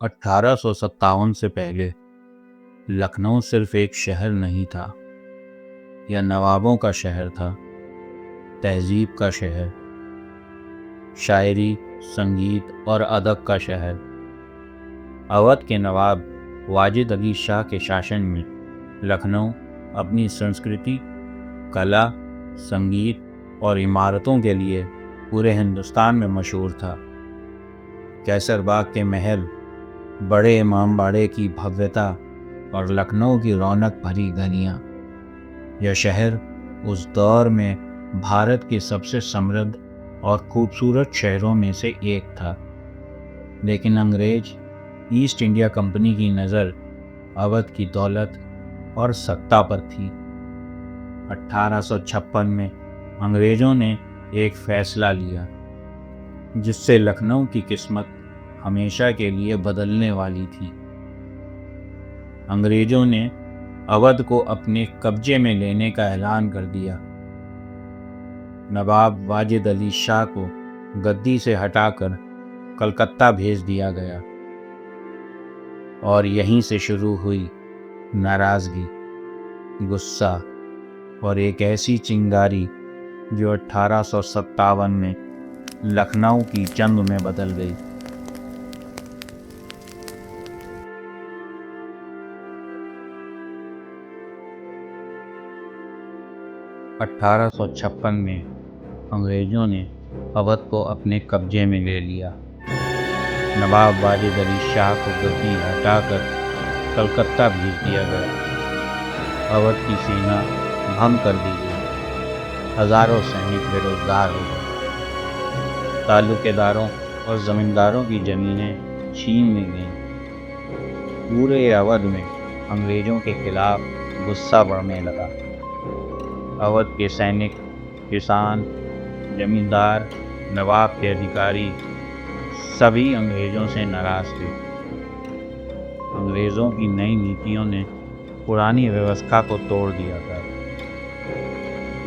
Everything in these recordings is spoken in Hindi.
1857 से पहले लखनऊ सिर्फ एक शहर नहीं था, यह नवाबों का शहर था, तहजीब का शहर, शायरी, संगीत और अदब का शहर। अवध के नवाब वाजिद अली शाह के शासन में लखनऊ अपनी संस्कृति, कला, संगीत और इमारतों के लिए पूरे हिंदुस्तान में मशहूर था। कैसरबाग के महल, बड़े इमामबाड़े की भव्यता और लखनऊ की रौनक भरी गलियां, यह शहर उस दौर में भारत के सबसे समृद्ध और खूबसूरत शहरों में से एक था। लेकिन अंग्रेज ईस्ट इंडिया कंपनी की नज़र अवध की दौलत और सत्ता पर थी। 1856 में अंग्रेज़ों ने एक फैसला लिया जिससे लखनऊ की किस्मत हमेशा के लिए बदलने वाली थी। अंग्रेज़ों ने अवध को अपने कब्जे में लेने का ऐलान कर दिया। नवाब वाजिद अली शाह को गद्दी से हटाकर कलकत्ता भेज दिया गया और यहीं से शुरू हुई नाराज़गी, गुस्सा और एक ऐसी चिंगारी जो 1857 में लखनऊ की जंग में बदल गई। अठारह सौ छप्पन में अंग्रेज़ों ने अवध को अपने कब्जे में ले लिया। नवाब वाजिद अली शाह को गद्दी हटाकर कलकत्ता भेज दिया गया। अवध की सेना भंग कर दी गई। हजारों सैनिक बेरोजगार हो गए। तालुकेदारों और जमींदारों की जमीनें छीन ली गईं। पूरे अवध में अंग्रेज़ों के खिलाफ गुस्सा बढ़ने लगा। अवध के सैनिक, किसान, जमींदार, नवाब के अधिकारी सभी अंग्रेज़ों से नाराज़ थे। अंग्रेज़ों की नई नीतियों ने पुरानी व्यवस्था को तोड़ दिया था,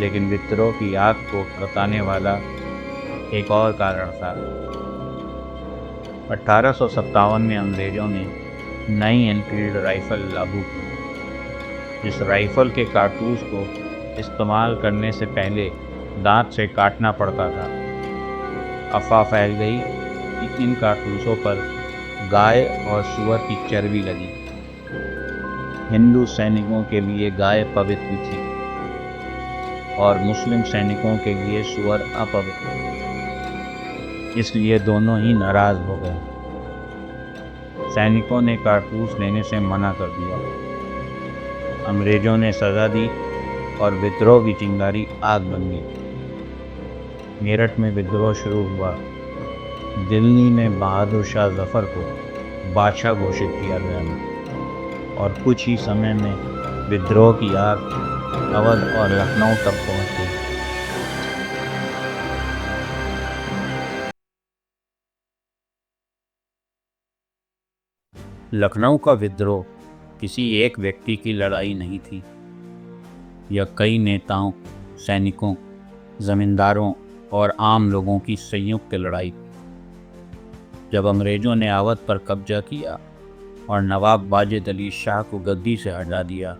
लेकिन विद्रोह की आग को भड़काने वाला एक और कारण था। 1857 में अंग्रेज़ों ने नई एनफील्ड राइफल लागू की। इस राइफल के कारतूस को इस्तेमाल करने से पहले दांत से काटना पड़ता था। अफवाह फैल गई कि इन कारतूसों पर गाय और सूअर की चर्बी लगी। हिंदू सैनिकों के लिए गाय पवित्र थी और मुस्लिम सैनिकों के लिए सूअर अपवित्र, इसलिए दोनों ही नाराज हो गए। सैनिकों ने कारतूस लेने से मना कर दिया। अंग्रेजों ने सजा दी और विद्रोह की चिंगारी आग बन गई। मेरठ में विद्रोह शुरू हुआ। दिल्ली में बहादुर शाह जफर को बादशाह घोषित किया गया और कुछ ही समय में विद्रोह की आग अवध और लखनऊ तक पहुंच गई। लखनऊ का विद्रोह किसी एक व्यक्ति की लड़ाई नहीं थी। यह कई नेताओं, सैनिकों, जमींदारों और आम लोगों की संयुक्त लड़ाई थी। जब अंग्रेज़ों ने अवध पर कब्जा किया और नवाब वाजिद अली शाह को गद्दी से हटा दिया,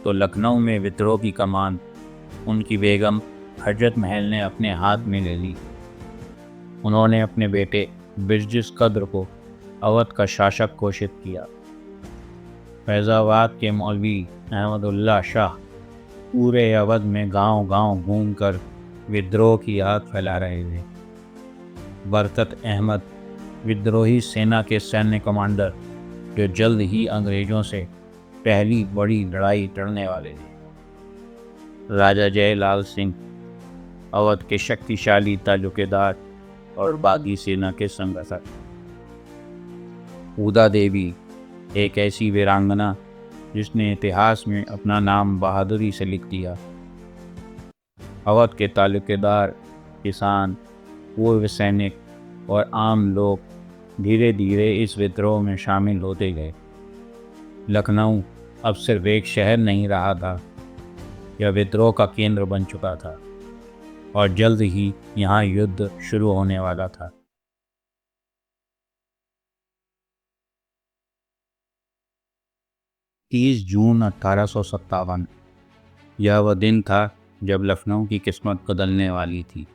तो लखनऊ में विद्रोह की कमान उनकी बेगम हजरत महल ने अपने हाथ में ले ली। उन्होंने अपने बेटे बिरजिस कद्र को अवध का शासक घोषित किया। फैज़ाबाद के मौलवी अहमदुल्ला शाह पूरे अवध में गांव-गांव घूमकर विद्रोह की आग फैला रहे थे। बरकत अहमद विद्रोही सेना के सैन्य कमांडर, जो जल्द ही अंग्रेज़ों से पहली बड़ी लड़ाई लड़ने वाले थे। राजा जयलाल सिंह अवध के शक्तिशाली तालुकेदार और बागी सेना के संगठक। ऊदा देवी एक ऐसी वीरांगना जिसने इतिहास में अपना नाम बहादुरी से लिख दिया। अवध के तालुकेदार, किसान, पूर्व सैनिक और आम लोग धीरे धीरे इस विद्रोह में शामिल होते गए। लखनऊ अब सिर्फ एक शहर नहीं रहा था, यह विद्रोह का केंद्र बन चुका था और जल्द ही यहाँ युद्ध शुरू होने वाला था। 30 जून 1857 यह वह दिन था जब लखनऊ की किस्मत बदलने वाली थी।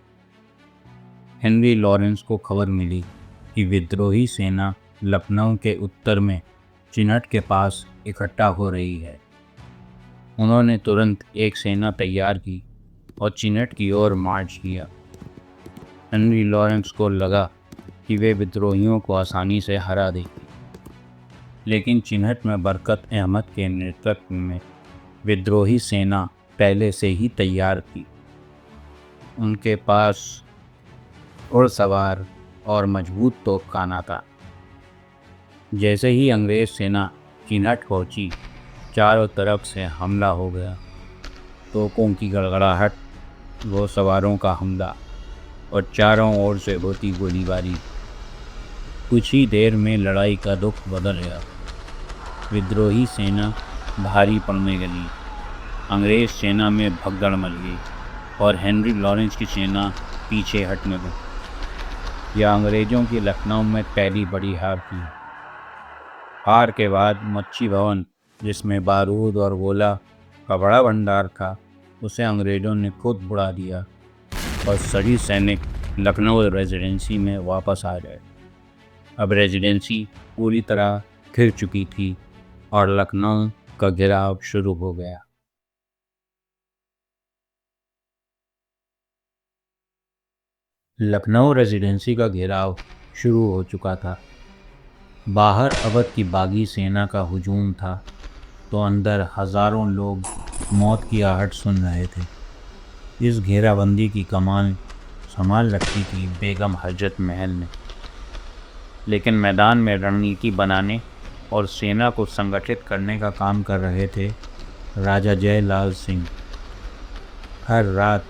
हेनरी लॉरेंस को खबर मिली कि विद्रोही सेना लखनऊ के उत्तर में चिनहट के पास इकट्ठा हो रही है। उन्होंने तुरंत एक सेना तैयार की और चिनहट की ओर मार्च किया। हेनरी लॉरेंस को लगा कि वे विद्रोहियों को आसानी से हरा देंगे, लेकिन चिनहट में बरकत अहमद के नेतृत्व में विद्रोही सेना पहले से ही तैयार थी। उनके पास घुड़सवार और मजबूत तोपखाना था। जैसे ही अंग्रेज सेना चिनहट पहुंची, चारों तरफ से हमला हो गया। तोपों की गड़गड़ाहट, घुड़सवारों का हमला और चारों ओर से होती गोलीबारी। कुछ ही देर में लड़ाई का रुख बदल गया। विद्रोही सेना भारी पड़ने लगी। अंग्रेज सेना में भगदड़ मच गई और हेनरी लॉरेंस की सेना पीछे हटने लगी। यह अंग्रेज़ों की लखनऊ में पहली बड़ी हार थी। हार के बाद मच्छी भवन, जिसमें बारूद और गोला का बड़ा भंडार था, उसे अंग्रेज़ों ने खुद बुड़ा दिया और सभी सैनिक लखनऊ रेजिडेंसी में वापस आ गए। अब रेजिडेंसी पूरी तरह घिर चुकी थी और लखनऊ का घेराव शुरू हो गया। लखनऊ रेजिडेंसी का घेराव शुरू हो चुका था। बाहर अवध की बागी सेना का हुजूम था, तो अंदर हज़ारों लोग मौत की आहट सुन रहे थे। इस घेराबंदी की कमान संभाल रखी थी बेगम हजरत महल ने, लेकिन मैदान में रणनीति बनाने और सेना को संगठित करने का काम कर रहे थे राजा जयलाल सिंह। हर रात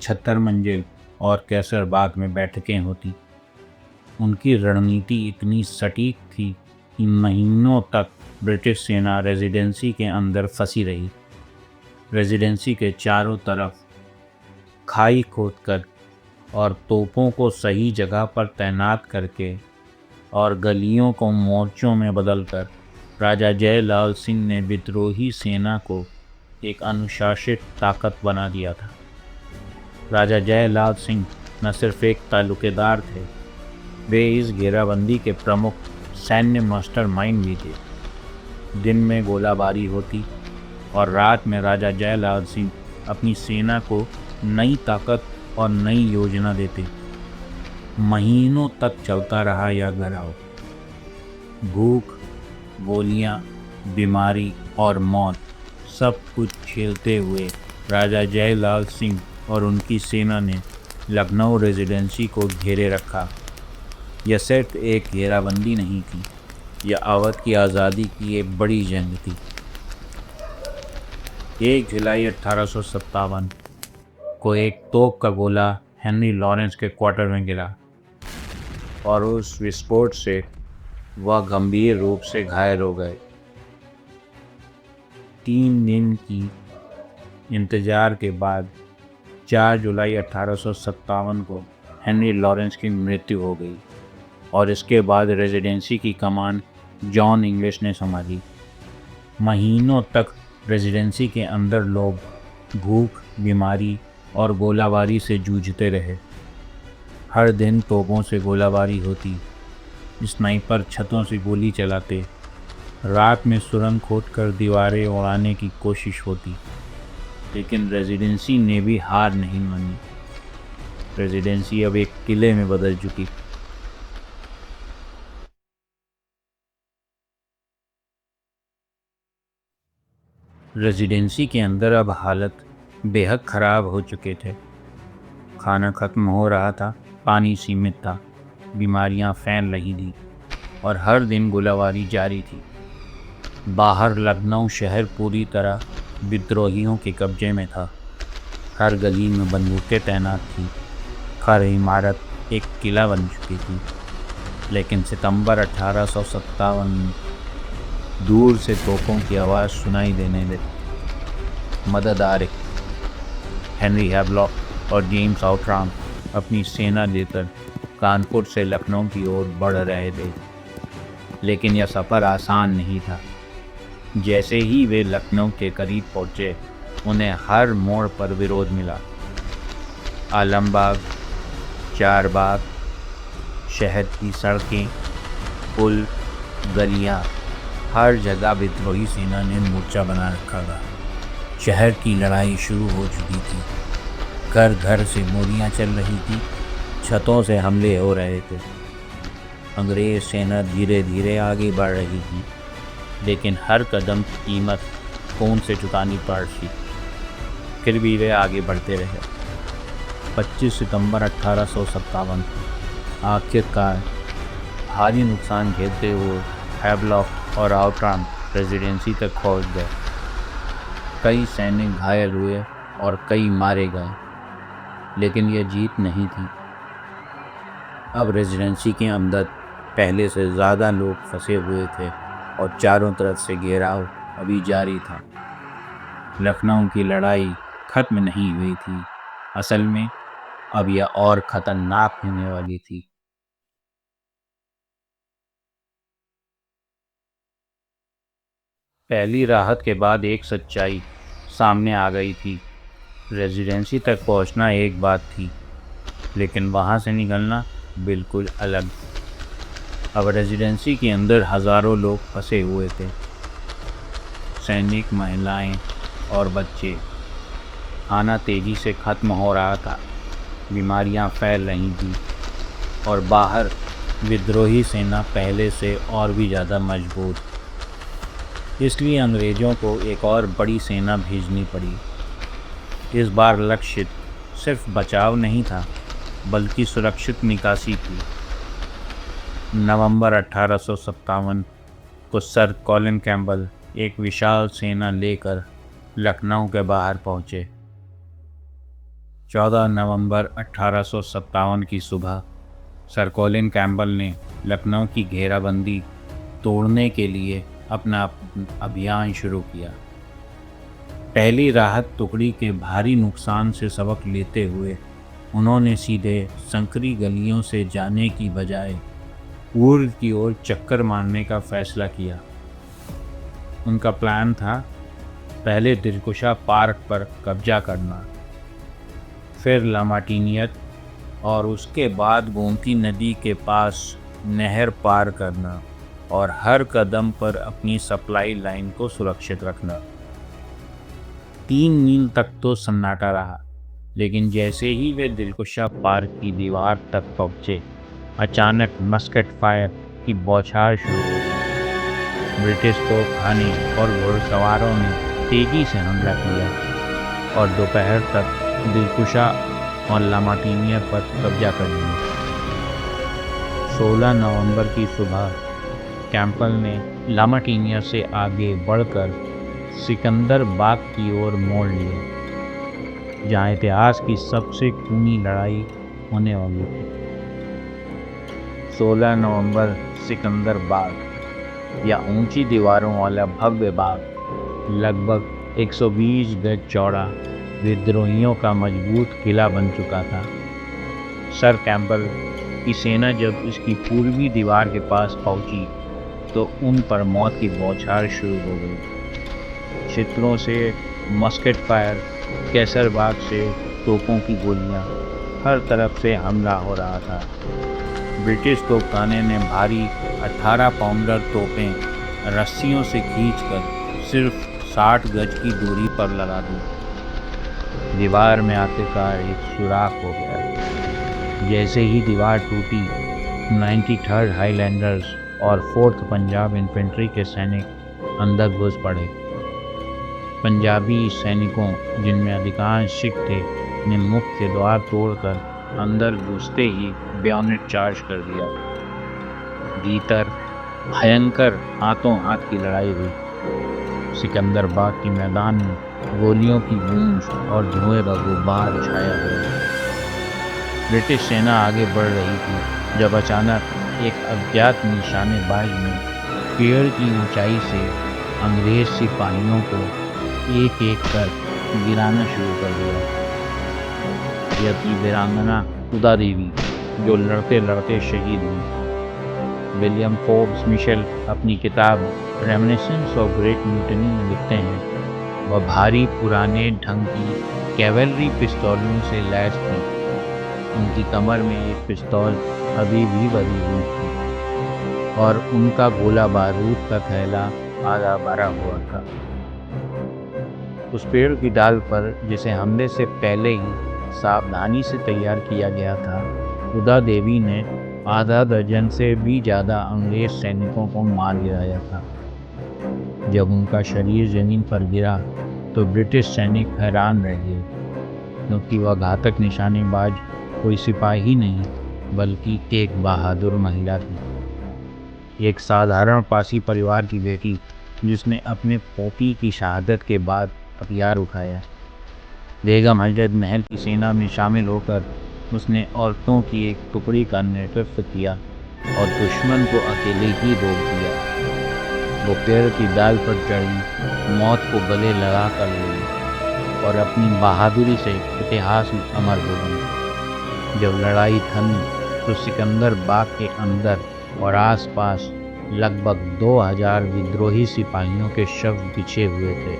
76 मंजिल और कैसर बाग में बैठकें होती। उनकी रणनीति इतनी सटीक थी कि महीनों तक ब्रिटिश सेना रेजिडेंसी के अंदर फंसी रही। रेजिडेंसी के चारों तरफ खाई खोदकर और तोपों को सही जगह पर तैनात करके और गलियों को मोर्चों में बदलकर राजा जयलाल सिंह ने विद्रोही सेना को एक अनुशासित ताकत बना दिया था। राजा जयलाल सिंह न सिर्फ एक तालुकेदार थे, वे इस घेराबंदी के प्रमुख सैन्य मास्टरमाइंड भी थे। दिन में गोलाबारी होती और रात में राजा जयलाल सिंह अपनी सेना को नई ताकत और नई योजना देते। महीनों तक चलता रहा यह घेराव। भूख, गोलियां, बीमारी और मौत सब कुछ झेलते हुए राजा जयलाल सिंह और उनकी सेना ने लखनऊ रेजिडेंसी को घेरे रखा। यह सिर्फ एक घेराबंदी नहीं थी, यह अवध की आज़ादी की एक बड़ी जंग थी। 1 जुलाई 1857 को एक तोप का गोला हेनरी लॉरेंस के क्वार्टर में गिरा और उस विस्फोट से वह गंभीर रूप से घायल हो गए। 3 दिन की इंतजार के बाद 4 जुलाई 1857 को हेनरी लॉरेंस की मृत्यु हो गई और इसके बाद रेजिडेंसी की कमान जॉन इंग्लिश ने संभाली। महीनों तक रेजिडेंसी के अंदर लोग भूख, बीमारी और गोलाबारी से जूझते रहे। हर दिन तोपों से गोलाबारी होती, स्नाइपर छतों से गोली चलाते, रात में सुरंग खोदकर दीवारें उड़ाने की कोशिश होती, लेकिन रेजिडेंसी ने भी हार नहीं मानी। रेजिडेंसी अब एक किले में बदल चुकी। रेजिडेंसी के अंदर अब हालत बेहद ख़राब हो चुके थे। खाना ख़त्म हो रहा था, पानी सीमित था, बीमारियां फैल रही थी और हर दिन गोलाबारी जारी थी। बाहर लखनऊ शहर पूरी तरह विद्रोहियों के कब्जे में था। हर गली में बंदूकें तैनात थी। हर इमारत एक किला बन चुकी थी। लेकिन सितंबर 1857 में दूर से तोपों की आवाज़ सुनाई देने लगी। मदद आ रही। हेनरी हैवलॉक और जेम्स आउटराम अपनी सेना लेकर कानपुर से लखनऊ की ओर बढ़ रहे थे, लेकिन यह सफ़र आसान नहीं था। जैसे ही वे लखनऊ के करीब पहुंचे, उन्हें हर मोड़ पर विरोध मिला। आलमबाग, चारबाग, शहर की सड़कें, पुल, गलियां, हर जगह विद्रोही सेना ने मोर्चा बना रखा था। शहर की लड़ाई शुरू हो चुकी थी। घर घर से गोलियां चल रही थी, छतों से हमले हो रहे थे। अंग्रेज सेना धीरे धीरे आगे बढ़ रही थी, लेकिन हर कदम की कीमत खून से चुकानी पड़ रही। फिर भी वे आगे बढ़ते रहे। 25 सितंबर 1857 आखिरकार भारी नुकसान झेलते हुए हैवलॉक और आउटराम प्रेसिडेंसी तक पहुंच गए। कई सैनिक घायल हुए और कई मारे गए, लेकिन यह जीत नहीं थी। अब रेजिडेंसी के अंदर पहले से ज़्यादा लोग फंसे हुए थे और चारों तरफ से घेराव अभी जारी था। लखनऊ की लड़ाई खत्म नहीं हुई थी। असल में अब यह और ख़तरनाक होने वाली थी। पहली राहत के बाद एक सच्चाई सामने आ गई थी। रेजिडेंसी तक पहुंचना एक बात थी, लेकिन वहां से निकलना बिल्कुल अलग। अब रेजिडेंसी के अंदर हज़ारों लोग फंसे हुए थे, सैनिक, महिलाएं और बच्चे। खाना तेज़ी से ख़त्म हो रहा था, बीमारियां फैल रही थी और बाहर विद्रोही सेना पहले से और भी ज़्यादा मजबूत। इसलिए अंग्रेज़ों को एक और बड़ी सेना भेजनी पड़ी। इस बार लक्ष्य सिर्फ बचाव नहीं था, बल्कि सुरक्षित निकासी थी। नवंबर 1857 को सर कॉलिन कैम्पबेल एक विशाल सेना लेकर लखनऊ के बाहर पहुंचे। 14 नवंबर 1857 की सुबह सर कॉलिन कैम्पबेल ने लखनऊ की घेराबंदी तोड़ने के लिए अपना अभियान शुरू किया। पहली राहत टुकड़ी के भारी नुकसान से सबक लेते हुए उन्होंने सीधे संकरी गलियों से जाने की बजाय पूर्व की ओर चक्कर मारने का फैसला किया। उनका प्लान था पहले दिलकुशा पार्क पर कब्जा करना, फिर लामाटिनियत और उसके बाद गोमती नदी के पास नहर पार करना और हर कदम पर अपनी सप्लाई लाइन को सुरक्षित रखना। 3 मील तक तो सन्नाटा रहा, लेकिन जैसे ही वे दिलकुशा पार्क की दीवार तक पहुंचे, अचानक मस्केट फायर की बौछार शुरू हो गई। ब्रिटिश तोपखाने और घुड़सवारों ने तेजी से हमला किया और दोपहर तक दिलकुशा और लामाटिनिया पर कब्जा कर लिया। 16 नवंबर की सुबह कैम्पबेल ने लामाटिनिया से आगे बढ़कर सिकंदर बाग की ओर मोड़ लिया, जहाँ इतिहास की सबसे खूनी लड़ाई होने वाली थी। 16 नवंबर सिकंदर बाग या ऊंची दीवारों वाला भव्य बाग लगभग 120 गज चौड़ा विद्रोहियों का मजबूत किला बन चुका था। सर कैम्पबेल की सेना जब इसकी पूर्वी दीवार के पास पहुंची तो उन पर मौत की बौछार शुरू हो गई। क्षेत्रों से मस्केट फायर, कैसरबाग से तोपों की गोलियां, हर तरफ से हमला हो रहा था। ब्रिटिश तोपखाने ने भारी 18 पाउंडर तोपें रस्सियों से खींचकर सिर्फ 60 गज की दूरी पर लगा दी। दीवार में आखिरकार एक सुराख हो गया। जैसे ही दीवार टूटी, 93rd हाईलैंडर्स और 4th पंजाब इन्फेंट्री के सैनिक अंदर घुस पड़े। पंजाबी सैनिकों, जिनमें अधिकांश सिख थे, ने मुख्य द्वार तोड़कर अंदर घुसते ही बेयोनेट चार्ज कर दिया। भीतर भयंकर हाथों हाथ की लड़ाई हुई। सिकंदर बाग के मैदान में गोलियों की गूंज और धुएं का गुब्बार छाया हुआ। ब्रिटिश सेना आगे बढ़ रही थी जब अचानक एक अज्ञात निशानेबाज ने पेड़ की ऊंचाई से अंग्रेज सिपाहियों को एक एक कर गिराना शुरू कर दिया। यह थी वीरांगना उदा देवी, जो लड़ते लड़ते शहीद हुई। विलियम फोर्ब्स मिशेल अपनी किताब रेमिनिसेंस ऑफ ग्रेट म्यूटनी में लिखते हैं, वह भारी पुराने ढंग की कैवेलरी पिस्तौलों से लैस थी। उनकी कमर में एक पिस्तौल अभी भी बंधी हुई थी और उनका गोला बारूद का थैला आधा भरा हुआ था। उस पेड़ की डाल पर, जिसे हमले से पहले ही सावधानी से तैयार किया गया था, खुदा देवी ने आधा दर्जन से भी ज़्यादा अंग्रेज सैनिकों को मार गिराया था। जब उनका शरीर ज़मीन पर गिरा तो ब्रिटिश सैनिक हैरान रह गए, क्योंकि वह घातक निशानेबाज कोई सिपाही नहीं बल्कि एक बहादुर महिला थी, एक साधारण पासी परिवार की बेटी जिसने अपने पोती की शहादत के बाद हथियार उठाया। बेगम हजरत महल की सेना में शामिल होकर उसने औरतों की एक टुकड़ी का नेतृत्व किया और दुश्मन को अकेले ही रोक दिया। वो पेड़ की डाल पर चढ़ी, मौत को गले लगा कर ली और अपनी बहादुरी से इतिहास में अमर हो गई। जब लड़ाई थमी तो सिकंदर बाग के अंदर और आसपास लगभग 2000 विद्रोही सिपाहियों के शव बिछे हुए थे।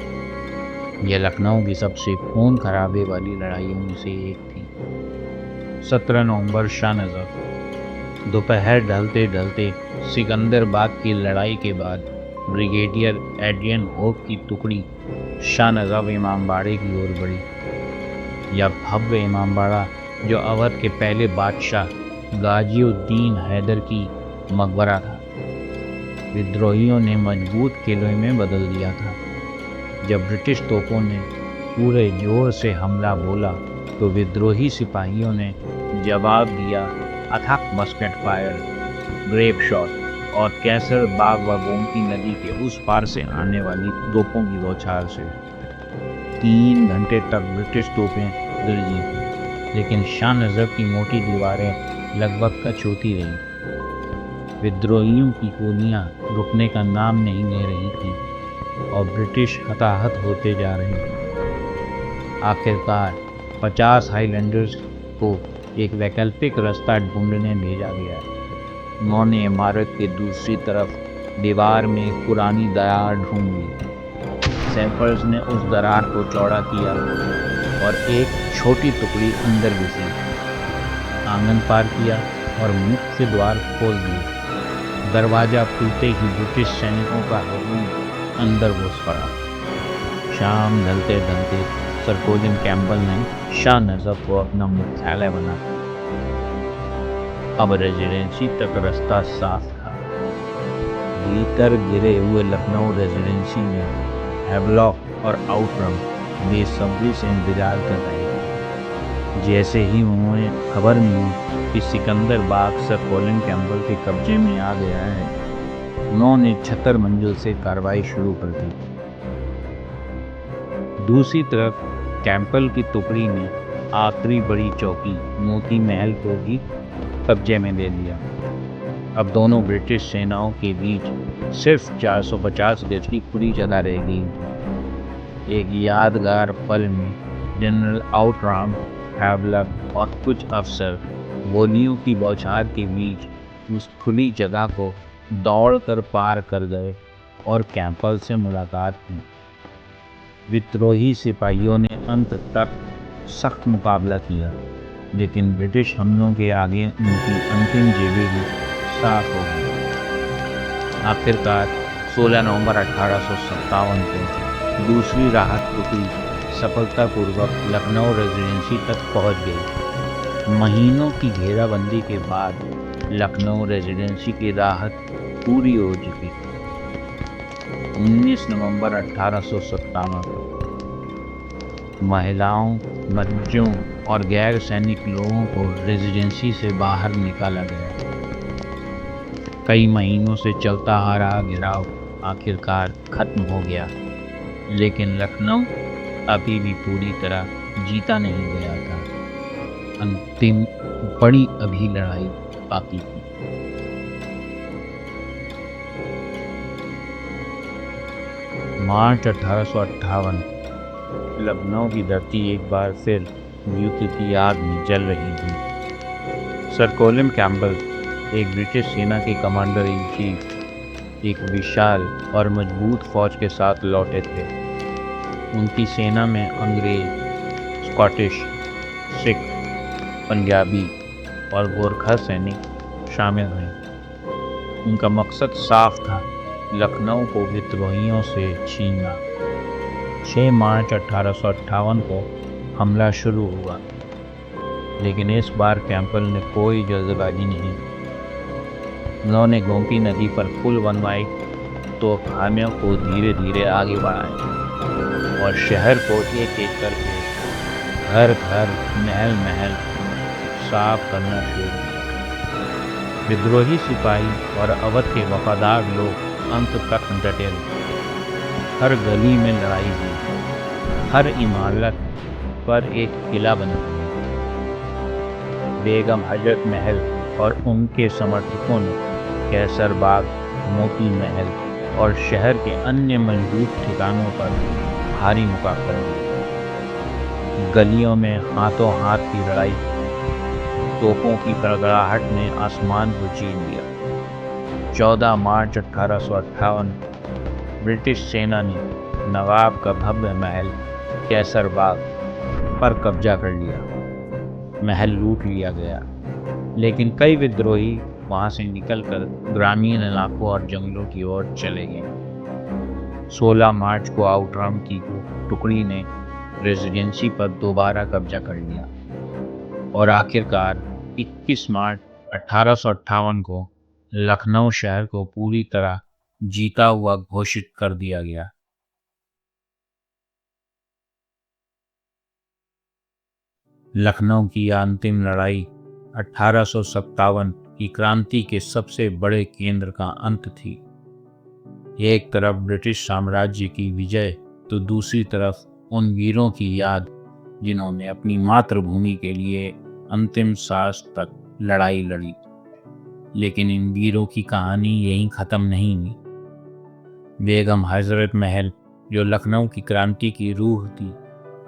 यह लखनऊ की सबसे खून खराबे वाली लड़ाइयों में से एक थी। 17 नवंबर शाहनजर। दोपहर ढलते ढलते सिकंदर बाग की लड़ाई के बाद ब्रिगेडियर एड्रियन होप की टुकड़ी शाहनजर इमामबाड़े की ओर बढ़ी। यह भव्य इमामबाड़ा, जो अवध के पहले बादशाह गाजिउद्दीन हैदर की मकबरा था, विद्रोहियों ने मजबूत किले में बदल दिया था। जब ब्रिटिश तोपों ने पूरे जोर से हमला बोला तो विद्रोही सिपाहियों ने जवाब दिया अथक मस्केट फायर, ग्रेप शॉट और कैसर बाग व गोमती नदी के उस पार से आने वाली तोपों की बौछार से। 3 घंटे तक ब्रिटिश तोपें गरजी, लेकिन शाहनजर की मोटी दीवारें लगभग कचोती रहीं। विद्रोहियों की गोलियां रुकने का नाम नहीं ले रही थी और ब्रिटिश हताहत होते जा रहे थे। आखिरकार 50 हाईलैंडर्स को एक वैकल्पिक रास्ता ढूंढने भेजा गया। उन्होंने इमारत के दूसरी तरफ दीवार में एक पुरानी दरार ढूंढ ली। सैपर्स ने उस दरार को चौड़ा किया और एक छोटी टुकड़ी अंदर घुसी, आंगन पार किया और मुख्य द्वार खोल दिया। दरवाजा खुलते ही ब्रिटिश सैनिकों का हुजूम अंदर घुस पड़ा। शाम ढलते ढलते सर कोलिन कैम्पबेल ने शाहनजर को अपना मुख्यालय बना। अब रेजिडेंसी तक रास्ता साफ था। भीतर गिरे हुए लखनऊ रेजिडेंसी में हैवलॉक और आउटरम बेसब्री से इंतजार कर रहे थे। जैसे ही उन्होंने खबर मिली कि सिकंदर बाग सर कोलिन कैम्पबेल के कब्जे में आ गया है, उन्होंने 76 मंजिल से कार्रवाई शुरू कर दी। दूसरी तरफ कैम्पबेल की टुकड़ी ने आखिरी बड़ी चौकी मोती महल को भी कब्जे में ले लिया। अब दोनों ब्रिटिश सेनाओं के बीच सिर्फ 450 गज की खुली जगह रह गई। एक यादगार पल में जनरल आउटरम, हैवलॉक और कुछ अफसर गोलियों की बौछार के बीच उस खुली जगह को दौड़कर पार कर गए और कैम्पबेल से मुलाकात की। विद्रोही सिपाहियों ने अंत तक सख्त मुकाबला किया, लेकिन ब्रिटिश हमलों के आगे उनकी अंतिम जेबी भी साफ हो गई। आखिरकार 16 नवंबर 1857 को दूसरी राहत टुकड़ी सफलतापूर्वक लखनऊ रेजिडेंसी तक पहुंच गई। महीनों की घेराबंदी के बाद लखनऊ रेजिडेंसी की राहत पूरी हो चुकी थी। 19 नवंबर 1857 को महिलाओं, बच्चों और गैर सैनिक लोगों को रेजिडेंसी से बाहर निकाला गया। कई महीनों से चलता आ रहा घेराव आखिरकार खत्म हो गया, लेकिन लखनऊ अभी भी पूरी तरह जीता नहीं गया था। अंतिम बड़ी अभी लड़ाई बाकी थी। मार्च 1858 लखनऊ की धरती एक बार फिर युद्ध की आग में जल रही थी। सर कोलिन कैम्पबेल एक ब्रिटिश सेना के कमांडर इन चीफ एक विशाल और मजबूत फौज के साथ लौटे थे। उनकी सेना में अंग्रेज, स्कॉटिश, सिख, पंजाबी और गोरखा सैनिक शामिल हैं। उनका मकसद साफ था, लखनऊ को विद्रोहियों से छीनना। 6 मार्च 1858 को हमला शुरू हुआ, लेकिन इस बार कैंपबेल ने कोई जल्दबाजी नहीं। उन्होंने गोमती नदी पर पुल बनवाई, तो खामियों को धीरे धीरे आगे बढ़ाया और शहर को एक एक करके घर घर, महल महल साफ करना शुरू किया। विद्रोही सिपाही और अवध के वफादार लोग अंत तक डटे रहे। हर गली में लड़ाई हुई, हर इमारत पर एक किला बना। बेगम हजरत महल और उनके समर्थकों ने कैसर बाग, मोती महल और शहर के अन्य मजबूत ठिकानों पर भारी मुकाबला किया। गलियों में हाथों हाथ की लड़ाई, तोपों की गड़गड़ाहट ने आसमान को छीन लिया। 14 मार्च 1858 ब्रिटिश सेना ने नवाब का भव्य महल कैसर बाग पर कब्जा कर लिया। महल लूट लिया गया, लेकिन कई विद्रोही वहां से निकलकर ग्रामीण इलाकों और जंगलों की ओर चले गए। 16 मार्च को आउटरम की टुकड़ी ने रेजिडेंसी पर दोबारा कब्जा कर लिया और आखिरकार 21 मार्च 1858 को लखनऊ शहर को पूरी तरह जीता हुआ घोषित कर दिया गया। लखनऊ की अंतिम लड़ाई 1857 की क्रांति के सबसे बड़े केंद्र का अंत थी। एक तरफ ब्रिटिश साम्राज्य की विजय, तो दूसरी तरफ उन वीरों की याद जिन्होंने अपनी मातृभूमि के लिए अंतिम सांस तक लड़ाई लड़ी। लेकिन इन वीरों की कहानी यहीं ख़त्म नहीं हुई। बेगम हजरत महल, जो लखनऊ की क्रांति की रूह थी,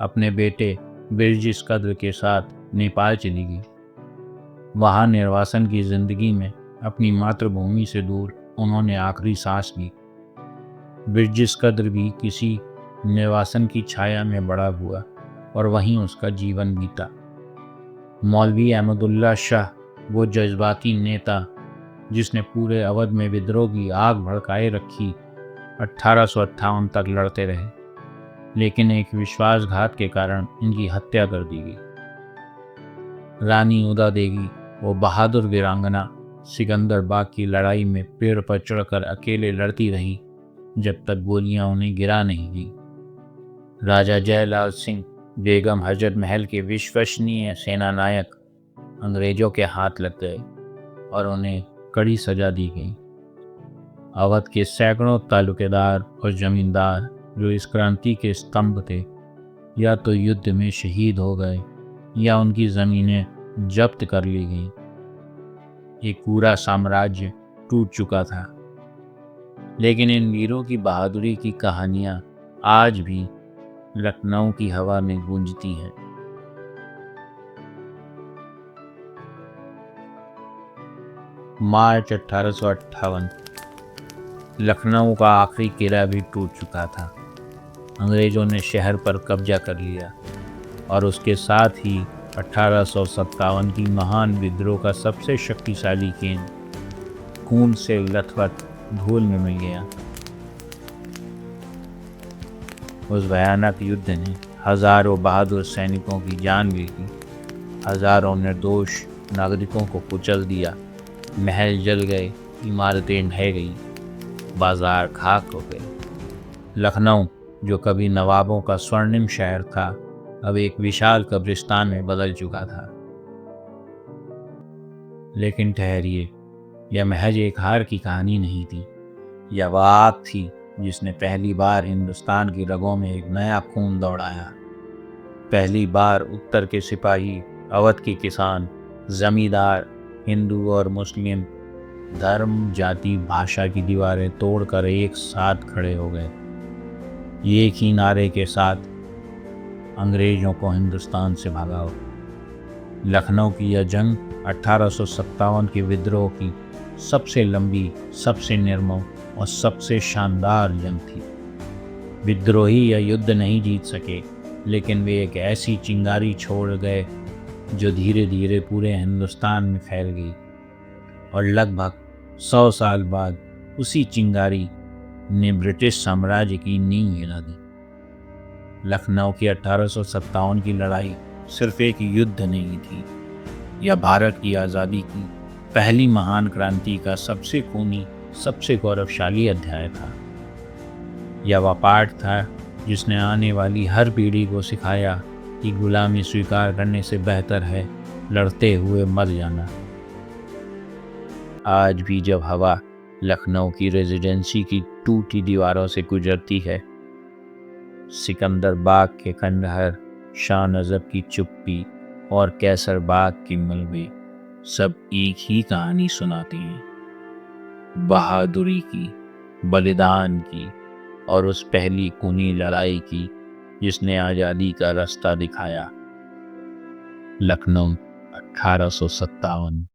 अपने बेटे बिरजिस कद्र के साथ नेपाल चली गई। वहाँ निर्वासन की जिंदगी में अपनी मातृभूमि से दूर उन्होंने आखिरी सांस ली। बिरजिस कद्र भी किसी निर्वासन की छाया में बड़ा हुआ और वहीं उसका जीवन बीता। मौलवी अहमदुल्ला शाह, वो जज्बाती नेता जिसने पूरे अवध में विद्रोह की आग भड़काए रखी, 1858 तक लड़ते रहे, लेकिन एक विश्वासघात के कारण इनकी हत्या कर दी गई। रानी उदा देवी, वो बहादुर वीरांगना, सिकंदर बाग की लड़ाई में पेड़ पर चढ़कर अकेले लड़ती रही जब तक गोलियां उन्हें गिरा नहीं दी। राजा जयलाल सिंह, बेगम हजरत महल के विश्वसनीय सेना नायक, अंग्रेजों के हाथ लग गए और उन्हें कड़ी सजा दी गई। अवध के सैकड़ों तालुकेदार और जमींदार जो इस क्रांति के स्तंभ थे, या तो युद्ध में शहीद हो गए या उनकी ज़मीनें जब्त कर ली गईं। एक पूरा साम्राज्य टूट चुका था, लेकिन इन वीरों की बहादुरी की कहानियां आज भी लखनऊ की हवा में गूंजती हैं। मार्च 1858 लखनऊ का आखिरी किला भी टूट चुका था। अंग्रेज़ों ने शहर पर कब्जा कर लिया और उसके साथ ही 1857 की महान विद्रोह का सबसे शक्तिशाली केंद्र खून से लथपथ धूल में मिल गया। उस भयानक युद्ध ने हजारों बहादुर सैनिकों की जान ले ली, हजारों निर्दोष नागरिकों को कुचल दिया। महल जल गए, इमारतें ढह गईं, बाजार खाक हो गए। लखनऊ, जो कभी नवाबों का स्वर्णिम शहर था, अब एक विशाल कब्रिस्तान में बदल चुका था। लेकिन ठहरिए, यह महज एक हार की कहानी नहीं थी। यह वह आग थी जिसने पहली बार हिंदुस्तान की रगों में एक नया खून दौड़ाया। पहली बार उत्तर के सिपाही, अवध के किसान, जमींदार, हिंदू और मुस्लिम धर्म, जाति, भाषा की दीवारें तोड़कर एक साथ खड़े हो गए। एक ही नारे के साथ, अंग्रेजों को हिंदुस्तान से भगाओ। लखनऊ की यह जंग 1857 के विद्रोह की सबसे लंबी, सबसे निर्मम और सबसे शानदार जंग थी। विद्रोही यह युद्ध नहीं जीत सके, लेकिन वे एक ऐसी चिंगारी छोड़ गए जो धीरे धीरे पूरे हिंदुस्तान में फैल गई और लगभग 100 साल बाद उसी चिंगारी ने ब्रिटिश साम्राज्य की नींव हिला दी। लखनऊ की 1857 की लड़ाई सिर्फ एक युद्ध नहीं थी, यह भारत की आज़ादी की पहली महान क्रांति का सबसे खूनी, सबसे गौरवशाली अध्याय था। यह वह पाठ था जिसने आने वाली हर पीढ़ी को सिखाया कि गुलामी स्वीकार करने से बेहतर है लड़ते हुए मर जाना। आज भी जब हवा लखनऊ की रेजिडेंसी की टूटी दीवारों से गुजरती है, सिकंदर बाग के खंडहर, शाह नजब की चुप्पी और कैसर बाग की मलबे सब एक ही कहानी सुनाते हैं, बहादुरी की, बलिदान की और उस पहली खूनी लड़ाई की जिसने आज़ादी का रास्ता दिखाया। लखनऊ 1857।